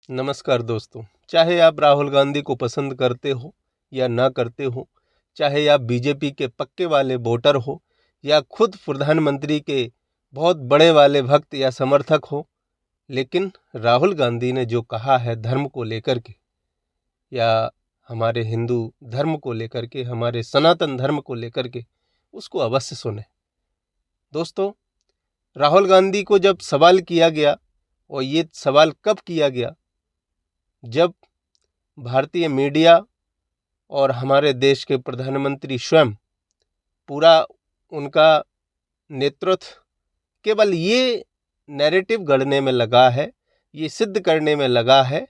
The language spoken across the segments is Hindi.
नमस्कार दोस्तों। चाहे आप राहुल गांधी को पसंद करते हो या ना करते हो, चाहे आप बीजेपी के पक्के वाले वोटर हो या खुद प्रधानमंत्री के बहुत बड़े वाले भक्त या समर्थक हो, लेकिन राहुल गांधी ने जो कहा है धर्म को लेकर के या हमारे हिंदू धर्म को लेकर के, हमारे सनातन धर्म को लेकर के, उसको अवश्य सुने। दोस्तों, राहुल गांधी को जब सवाल किया गया, और ये सवाल कब किया गया, जब भारतीय मीडिया और हमारे देश के प्रधानमंत्री स्वयं पूरा उनका नेतृत्व केवल ये नैरेटिव गढ़ने में लगा है, ये सिद्ध करने में लगा है,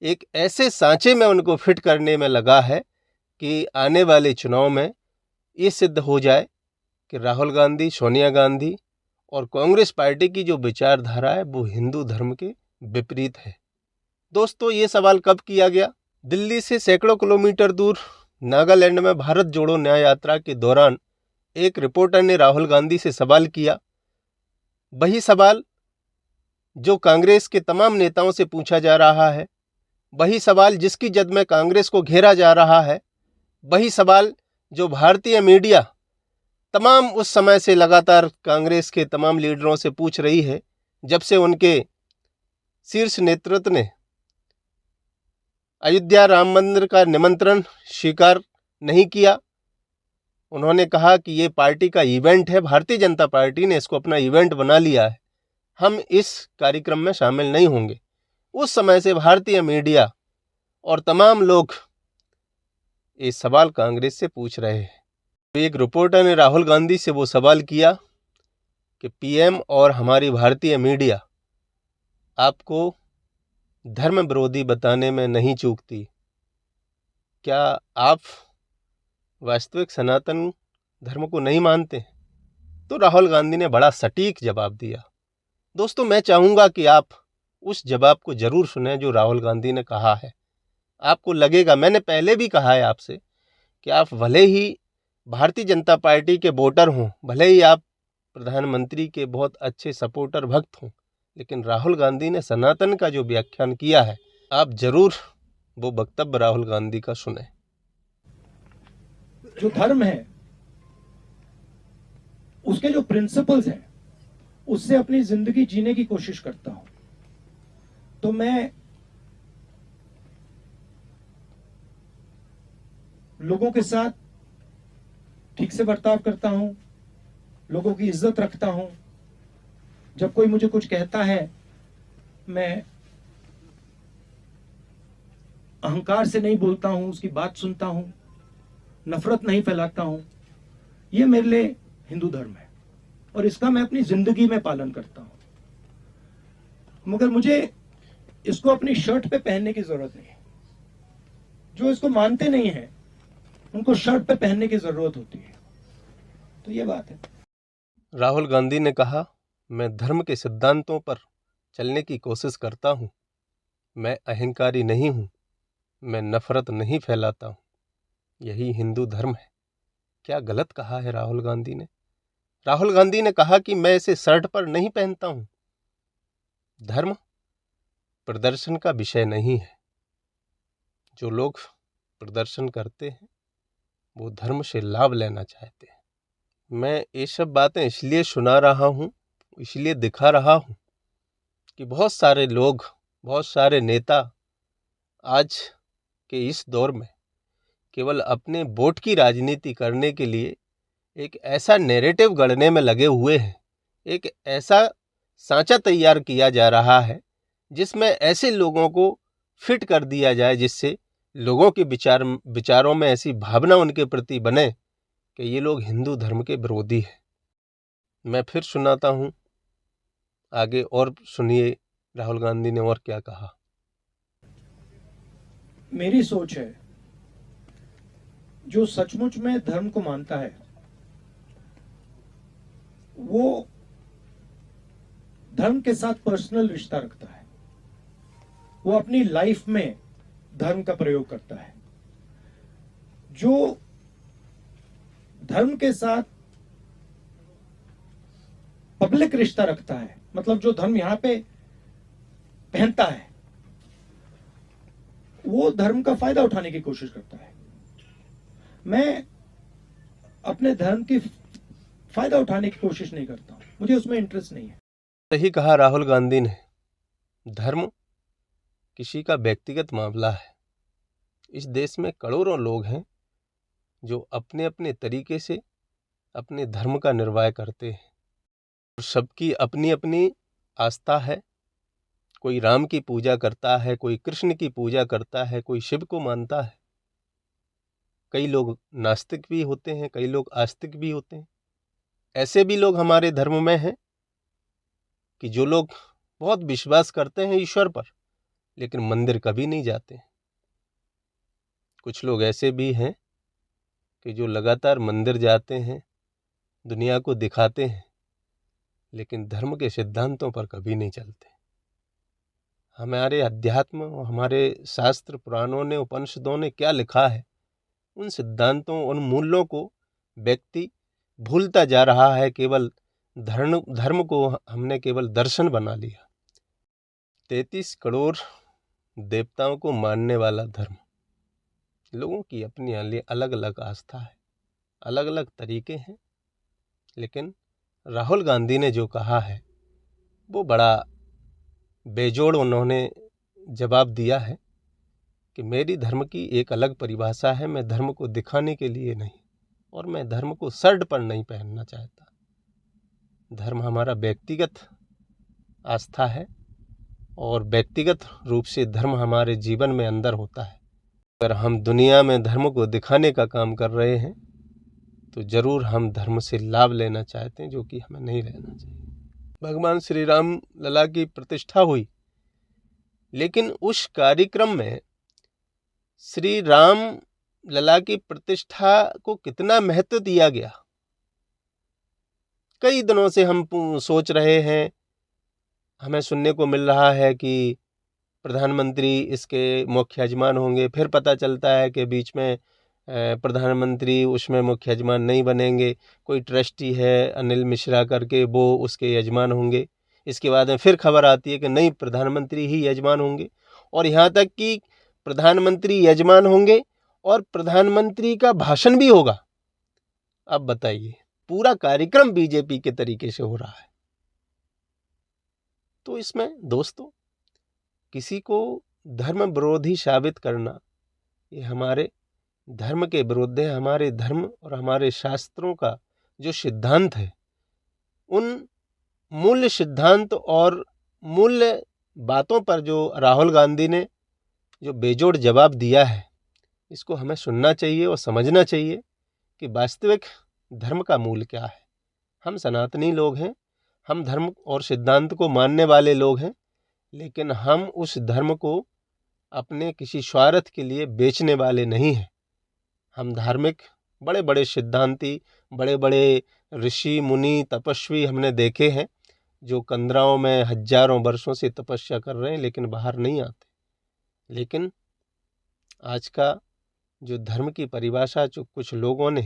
एक ऐसे सांचे में उनको फिट करने में लगा है कि आने वाले चुनाव में ये सिद्ध हो जाए कि राहुल गांधी, सोनिया गांधी और कांग्रेस पार्टी की जो विचारधारा है वो हिंदू धर्म के विपरीत है। दोस्तों, ये सवाल कब किया गया? दिल्ली से सैकड़ों किलोमीटर दूर नागालैंड में भारत जोड़ो न्याय यात्रा के दौरान एक रिपोर्टर ने राहुल गांधी से सवाल किया। वही सवाल जो कांग्रेस के तमाम नेताओं से पूछा जा रहा है, वही सवाल जिसकी जद में कांग्रेस को घेरा जा रहा है, वही सवाल जो भारतीय मीडिया तमाम उस समय से लगातार कांग्रेस के तमाम लीडरों से पूछ रही है, जब से उनके शीर्ष नेतृत्व ने अयोध्या राम मंदिर का निमंत्रण स्वीकार नहीं किया। उन्होंने कहा कि ये पार्टी का इवेंट है, भारतीय जनता पार्टी ने इसको अपना इवेंट बना लिया है, हम इस कार्यक्रम में शामिल नहीं होंगे। उस समय से भारतीय मीडिया और तमाम लोग ये सवाल कांग्रेस से पूछ रहे हैं। तो एक रिपोर्टर ने राहुल गांधी से वो सवाल किया कि पीएम और हमारी भारतीय मीडिया आपको धर्म विरोधी बताने में नहीं चूकती, क्या आप वास्तविक सनातन धर्म को नहीं मानते? तो राहुल गांधी ने बड़ा सटीक जवाब दिया। दोस्तों, मैं चाहूँगा कि आप उस जवाब को जरूर सुने जो राहुल गांधी ने कहा है। आपको लगेगा, मैंने पहले भी कहा है आपसे कि आप भले ही भारतीय जनता पार्टी के वोटर हों, भले ही आप प्रधानमंत्री के बहुत अच्छे सपोर्टर भक्त हों, लेकिन राहुल गांधी ने सनातन का जो व्याख्यान किया है, आप जरूर वो वक्तव्य राहुल गांधी का सुने। जो धर्म है उसके जो प्रिंसिपल्स हैं उससे अपनी जिंदगी जीने की कोशिश करता हूं। तो मैं लोगों के साथ ठीक से बर्ताव करता हूं, लोगों की इज्जत रखता हूं। जब कोई मुझे कुछ कहता है, मैं अहंकार से नहीं बोलता हूं, उसकी बात सुनता हूं, नफरत नहीं फैलाता हूं। यह मेरे लिए हिंदू धर्म है और इसका मैं अपनी जिंदगी में पालन करता हूं। मगर मुझे इसको अपनी शर्ट पे पहनने की जरूरत नहीं है। जो इसको मानते नहीं है उनको शर्ट पे पहनने की जरूरत होती है। तो ये बात है। राहुल गांधी ने कहा, मैं धर्म के सिद्धांतों पर चलने की कोशिश करता हूं, मैं अहंकारी नहीं हूं, मैं नफरत नहीं फैलाता हूं, यही हिंदू धर्म है। क्या गलत कहा है राहुल गांधी ने? राहुल गांधी ने कहा कि मैं इसे शर्ट पर नहीं पहनता हूं। धर्म प्रदर्शन का विषय नहीं है। जो लोग प्रदर्शन करते हैं वो धर्म से लाभ लेना चाहते हैं। मैं ये सब बातें इसलिए सुना रहा हूं, इसलिए दिखा रहा हूं कि बहुत सारे लोग, बहुत सारे नेता आज के इस दौर में केवल अपने वोट की राजनीति करने के लिए एक ऐसा नैरेटिव गढ़ने में लगे हुए हैं, एक ऐसा सांचा तैयार किया जा रहा है जिसमें ऐसे लोगों को फिट कर दिया जाए जिससे लोगों के विचारों में ऐसी भावना उनके प्रति बने कि ये लोग हिंदू धर्म के विरोधी हैं। मैं फिर सुनाता हूँ आगे, और सुनिए राहुल गांधी ने और क्या कहा। मेरी सोच है, जो सचमुच में धर्म को मानता है वो धर्म के साथ पर्सनल रिश्ता रखता है, वो अपनी लाइफ में धर्म का प्रयोग करता है। जो धर्म के साथ पब्लिक रिश्ता रखता है, मतलब जो धर्म यहां पे पहनता है, वो धर्म का फायदा उठाने की कोशिश करता है। मैं अपने धर्म की फायदा उठाने की कोशिश नहीं करता हूं, मुझे उसमें इंटरेस्ट नहीं है। सही कहा राहुल गांधी ने, धर्म किसी का व्यक्तिगत मामला है। इस देश में करोड़ों लोग हैं जो अपने अपने तरीके से अपने धर्म का निर्वाह करते हैं। सबकी अपनी अपनी आस्था है। कोई राम की पूजा करता है, कोई कृष्ण की पूजा करता है, कोई शिव को मानता है। कई लोग नास्तिक भी होते हैं, कई लोग आस्तिक भी होते हैं। ऐसे भी लोग हमारे धर्म में हैं कि जो लोग बहुत विश्वास करते हैं ईश्वर पर, लेकिन मंदिर कभी नहीं जाते। कुछ लोग ऐसे भी हैं कि जो लगातार मंदिर जाते हैं, दुनिया को दिखाते हैं, लेकिन धर्म के सिद्धांतों पर कभी नहीं चलते। हमारे अध्यात्म, हमारे शास्त्र पुराणों ने, उपनिषदों ने क्या लिखा है, उन सिद्धांतों, उन मूल्यों को व्यक्ति भूलता जा रहा है। केवल धर्म को हमने केवल दर्शन बना लिया। 33 करोड़ देवताओं को मानने वाला धर्म, लोगों की अपनी अलग अलग आस्था है, अलग अलग तरीके हैं। लेकिन राहुल गांधी ने जो कहा है वो बड़ा बेजोड़ उन्होंने जवाब दिया है कि मेरी धर्म की एक अलग परिभाषा है। मैं धर्म को दिखाने के लिए नहीं, और मैं धर्म को शर्ट पर नहीं पहनना चाहता। धर्म हमारा व्यक्तिगत आस्था है, और व्यक्तिगत रूप से धर्म हमारे जीवन में अंदर होता है। अगर हम दुनिया में धर्म को दिखाने का काम कर रहे हैं तो ज़रूर हम धर्म से लाभ लेना चाहते हैं, जो कि हमें नहीं लेना चाहिए। भगवान श्री राम लला की प्रतिष्ठा हुई, लेकिन उस कार्यक्रम में श्री राम लला की प्रतिष्ठा को कितना महत्व दिया गया, कई दिनों से हम सोच रहे हैं। हमें सुनने को मिल रहा है कि प्रधानमंत्री इसके मुख्य यजमान होंगे, फिर पता चलता है कि बीच में प्रधानमंत्री उसमें मुख्य यजमान नहीं बनेंगे, कोई ट्रस्टी है अनिल मिश्रा करके, वो उसके यजमान होंगे। इसके बाद में फिर खबर आती है कि नहीं, प्रधानमंत्री ही यजमान होंगे, और यहाँ तक कि प्रधानमंत्री यजमान होंगे और प्रधानमंत्री का भाषण भी होगा। अब बताइए, पूरा कार्यक्रम बीजेपी के तरीके से हो रहा है। तो इसमें दोस्तों, किसी को धर्म विरोधी साबित करना, ये हमारे धर्म के विरुद्ध है। हमारे धर्म और हमारे शास्त्रों का जो सिद्धांत है, उन मूल्य सिद्धांत और मूल्य बातों पर जो राहुल गांधी ने जो बेजोड़ जवाब दिया है, इसको हमें सुनना चाहिए और समझना चाहिए कि वास्तविक धर्म का मूल क्या है। हम सनातनी लोग हैं, हम धर्म और सिद्धांत को मानने वाले लोग हैं, लेकिन हम उस धर्म को अपने किसी स्वार्थ के लिए बेचने वाले नहीं हैं। हम धार्मिक बड़े बड़े सिद्धांती, बड़े बड़े ऋषि मुनि तपस्वी हमने देखे हैं, जो कंदराओं में हजारों वर्षों से तपस्या कर रहे हैं, लेकिन बाहर नहीं आते। लेकिन आज का जो धर्म की परिभाषा जो कुछ लोगों ने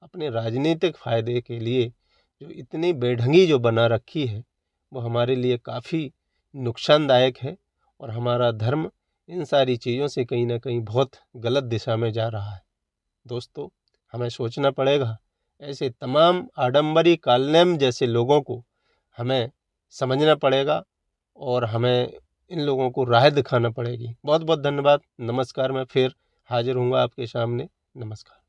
अपने राजनीतिक फ़ायदे के लिए जो इतनी बेढंगी जो बना रखी है, वो हमारे लिए काफ़ी नुकसानदायक है, और हमारा धर्म इन सारी चीज़ों से कहीं ना कहीं बहुत गलत दिशा में जा रहा है। दोस्तों, हमें सोचना पड़ेगा। ऐसे तमाम आडंबरी कालनेम जैसे लोगों को हमें समझना पड़ेगा, और हमें इन लोगों को राह दिखाना पड़ेगी। बहुत बहुत धन्यवाद। नमस्कार। मैं फिर हाजिर हूँगा आपके सामने। नमस्कार।